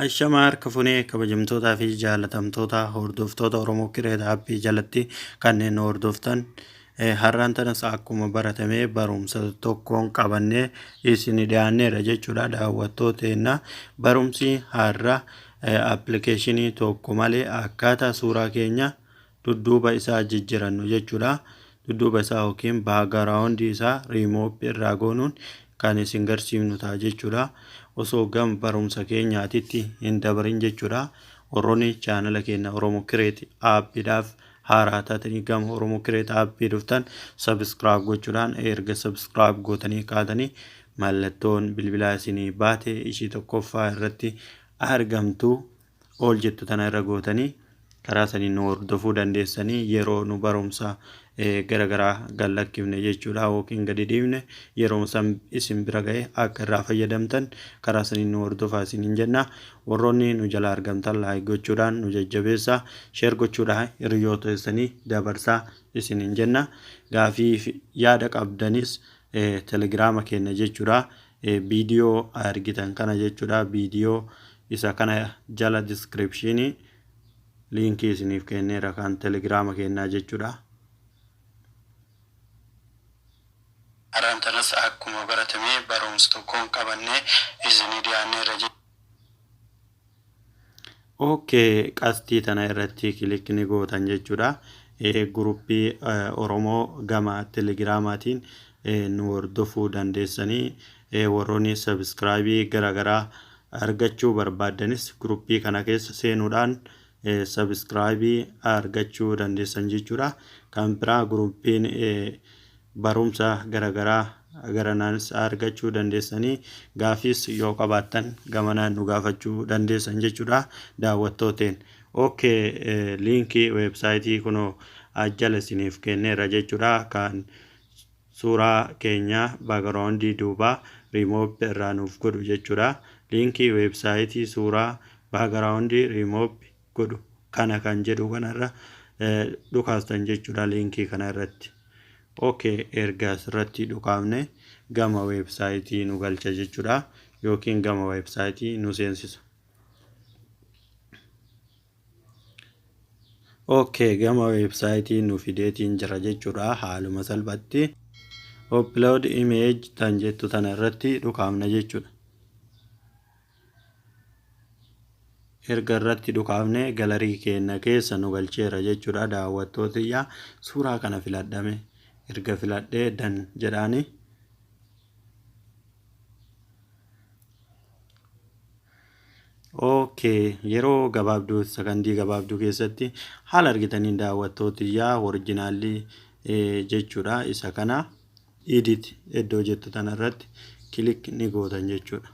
Ashama harka funee kabajamtootaa fi jaalatamtoota hordoftoota Oromoo Kireeta Aappii jalatti kanneen hordoftan har'aan tanas akkuma baratamee barumsa tokkoon qabannee isin dhiyaanneera jechuudha daawwattoota. Barumsi har'a appilikeeshinii tokko malee akkaataa suuraa keenya dudduuba isaa jijjiirannu jechuudha. Dudduuba isaa yookiin baagiraawundii isaa riimooppii irraa goonuun kan isin garsiifnu ta'a jechuudha. Osoo gam barumsa keenyaatitti hin dabarin jechuudha. Warroonni chaanala keenya Oromoo Kireet Aappiidhaaf haaraa taatanii gama Oromoo Kireet Aappii dhuftan sabiskiraayib gochuudhaan erga sabiskiraayib gootanii kaatanii mallattoon bilbilaa isinii baate ishii tokkoffaa irratti argamtu ol jettu tana irra gootanii karaa saniin nu hordofuu dandeessanii yeroo nu barumsa garagaraa gallakkifne jechuudha yookiin gadi dhiifne yeroo san isin bira ga'e akka irraa fayyadamtan karaa saniin nu hordofaa isiniin jenna. Warroonni nu jala argamtan laayik gochuudhaan nu jajjabeessaa, sheer gochuudhaan hiriyoota keessanii dabarsaa isiniin jenna. Gaafii yaada qabdanis telegiraama keenya jechuudha. Viidiyoo argitan kana jechuudha. Viidiyoo isa kana jala diskiripshinii liinkii isiniif kenneera kan telegiraama keenyaa jechuudha. Har'aan tanas akkuma baratamee barumsa tokkoon qabannee isinii dhiyaanneera jechuudha. Qastii tana irratti kilikni gootan jechuudha. Guruppii Oromoo gama telegiraamaatiin nu hordofuu dandeessanii warroonni sabiskiraayibii garagaraa argachuu barbaadanis guruppii kana keessa seenuudhaan sabiskiraayibii argachuu dandeessan jechuudha. Kan biraa guruppiin barumsa garagaraa garanaanis argachuu dandeessanii gaafis yoo qabaattan gamanaan nu gaafachuu dandeessan jechuudha daawwattooteen. Liinkii weebsaayitii kunoo jala isiniif kenneera jechuudha. Kan suuraa keenya baagiraawundii duubaa riimooppii irraa nuuf godhu jechuudha. Liinkii weebsaayitii suuraa baagiraawundii riimooppii godhu kana kan jedhu kanarra dhukaastan jechuudha liinkii kana irratti. Erga asirratti dhukaafne gama weebsaayitii nu galcha jechuudha yookiin gama weebsaayitii nu seensisa. Gama weebsaayitii nu fideetiin jira jechuudha. Haaluma salphatti upload image tan jettu tana irratti dhukaafna jechuudha. Erga irratti dhukaafne galarii keenya keessa nu galcheera jechuudha daawwattootiyyaa. Suuraa kana filadhame erga filadhee dan jedhaani yeroo gabaabduu sakandii gabaabduu keessatti haala argitaniin daawwattootiyyaa orijinaalii jechuudha. Isa kana edit iddoo jettu tana irratti kilik ni gootan jechuudha.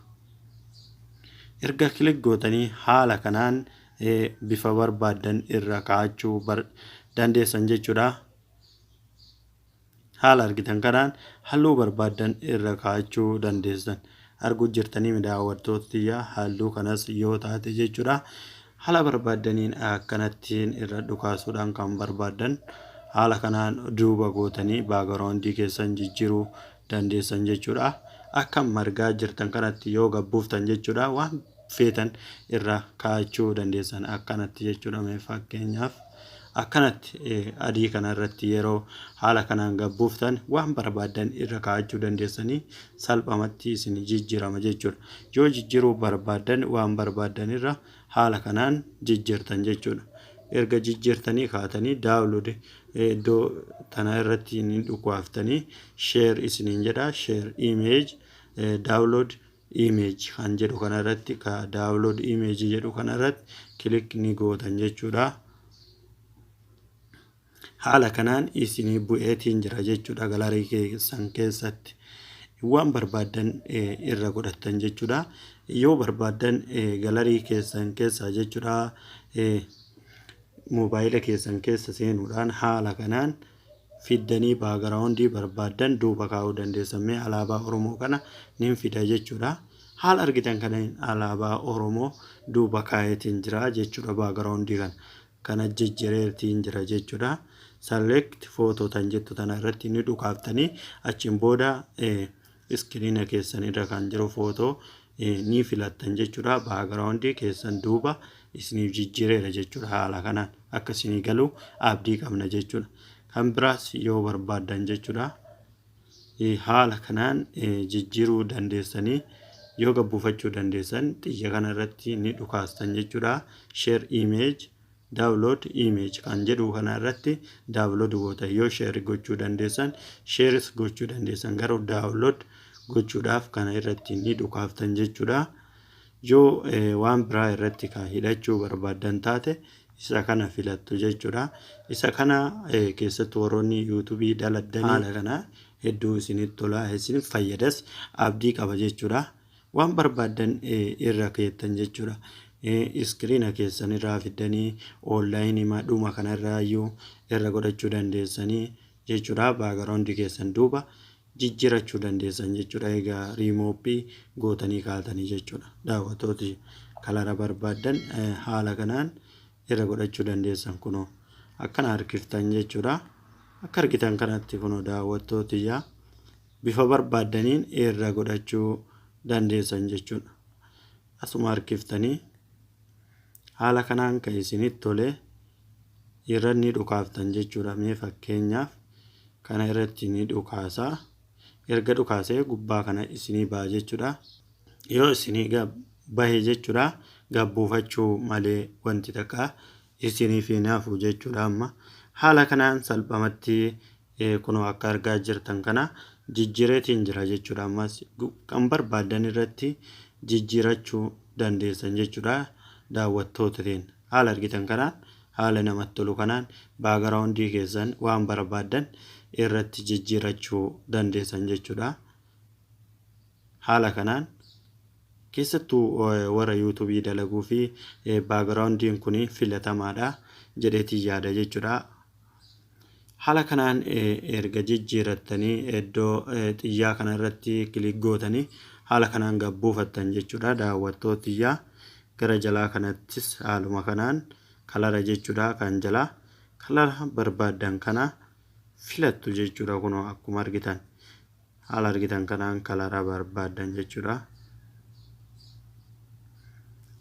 Erga kilik gootanii haala kanaan bifa barbaadan irra kaa'achuu dandeessan jechuudha. Haala argitan kanaan halluu barbaadan irra kaa'achuu dandeessan arguu jirtanii daawwattootiyyaa halluu kanas yoo taate jechuudha. Haala barbaadaniin akkanattiin irra dhukaasuudhaan kan barbaadan haala kanaan duuba gootanii baagiraawundii keessan jijjiiruu dandeessan jechuudha. Akka margaa jirtan kanatti yoo gabbuuftan jechuudha waan feetan irra kaa'achuu dandeessan akkanatti jechuudha. Fakkeenyaaf akkanatti adii kana irratti yeroo haala kanaan gabbuuftan waan barbaadan irra kaa'achuu dandeessanii salphamatti isin jijjiirama jechuudha. Yoo jijjiiruu barbaadan waan barbaadan irra haala kanaan jijjiirtan jechuudha. Erga jijjiirtanii kaatanii daawunlood iddoo tana irratti ni dhukkaaftanii sheer isiniin jedha. Sheer image daawunlood image kan jedhu kana irratti ka daawunlood image jedhu kana irratti kilik ni gootan jechuudha. Haala kanaan isinii bu'eetiin jira jechuudha. Galarii keessan keessatti waan barbaadan irra godhattan jechuudha. Yoo barbaadan galarii keessan keessa jechuudha moobaayila keessan keessa seenuudhaan haala kanaan fiddanii baagiraawundii barbaadan duuba kaa'uu dandeessan. Alaabaa Oromoo kana nin fida jechuudha. Haala argitan kanaan alaabaa Oromoo duuba kaa'eetiin jira jechuudha. Baagiraawundii kana jijjiireetiin jira jechuudha. Select photo tan jettu tana irratti ni dhukaaftanii achiin booda iskiriina keessan irra kan jiru footoo ni filattan jechuudha. Background keessan duuba isiniif jijjiireera jechuudha. Haala kanaan akka isinii galu abdii qabna jechuudha. Kan biraas yoo barbaadan jechuudha. Haala kanaan jijjiiruu dandeessanii yoo gabbuufachuu dandeessan xiyya kana irratti ni dhukaastan jechuudha. Share image download image kan jedhu kana irratti download goota. Yoo share gochuu dandeessan shares gochuu dandeessan garuu download gochuudhaaf kana irratti ni dhukaaftan jechuudha. Yoo waan biraa irratti hidhachuu barbaadan taate isa kana filattu jechuudha. Isa kana keessatti warroonni YouTube daladdanii haala kana hedduu isinitti tola, isiniif fayyadas abdii qaba jechuudha. Waan barbaadan irra keettan jechuudha. Iskiriina keessan irraa fiddanii online madhuma kana irraayyuu irra godhachuu dandeessanii jechuudha. Background keessan duuba jijjiirachuu dandeessan jechuudha. Egaa riimooppii gootanii kaatanii jechuudha. Daawwattooti kalara barbaadan haala kanaan irra godhachuu dandeessan kunoo akkana harkiftan jechuudha. Akka argitan kanatti kunoo daawwattootiyyaa bifa barbaadaniin irra godhachuu dandeessan jechuudha. Asuma harkiftanii haala kanaan kan isinitti tole irra ni dhukaaftan jechuudha. Mee fakkeenyaaf kana irratti ni dhukaasaa. Erga dhukaasee gubbaa kana isinii ba'a jechuudha. Yoo isinii bahe jechuudha gabbuufachuu malee wanti takka isiniif hin hafu jechuudha. Amma haala kanaan salphamatti kunoo akka argaa jirtan kana jijjiireetiin jira jechuudha. Ammas kan barbaadan irratti jijjiirachuu dandeessan jechuudha. Daawwattootatiin haala argitan kanaan haala namatti tolu kanaan background keessan waan barbaadan irratti jijjiirachuu dandeessan jechuudha. Haala kanaan keessattuu warra YouTube dalaguu fi backgroundiin kun filatamaadha jedheetii yaada jechuudha. Haala kanaan erga jijjiirattanii iddoo xiyyaa kana irratti kilik gootanii haala kanaan gabbuufattan jechuudha. Daawwattootiyyaa gara jalaa kanattis haaluma kanaan kalara jechuudha. Kan jalaa kalara barbaadan kana filattu jechuudha. Kunoo akkuma argitan haala argitan kanaan kalara barbaadan jechuudha.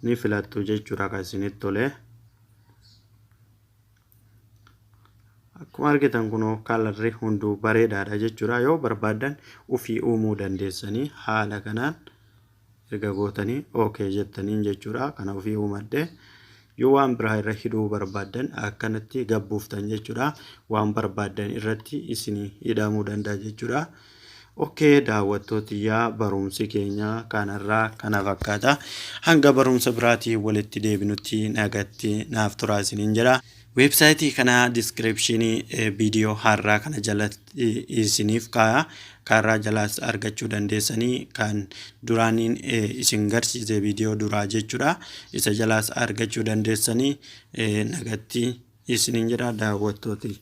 Ni filattu jechuudha kan isinitti tole. Akkuma argitan kunoo kalarri hunduu bareedaadha jechuudha. Yoo barbaadan ufii uumuu dandeessanii haala kanaan erga gootanii okay jettaniin jechuudha. Kana ufii uumadde yoo waan biraa irra hidhuu barbaadan akkanatti gabbuuftan jechuudha. Waan barbaadan irratti isinii hidhamuu danda'a jechuudha. Okay, daawwattootiyyaa barumsi keenya kanarraa kana fakkaata. Hanga barumsa biraatii walitti deebinutti nagatti naaf turaa isiniin jedha. Websaayitii kana descriptionii video har'aa kana jalatti isiniif kaa'a. Karaa jalaas argachuu dandeessanii kan duraaniin isin garsiise video duraa jechuudha. Isa jalaas argachuu dandeessanii nagatti isiniin jedha daawwattooti.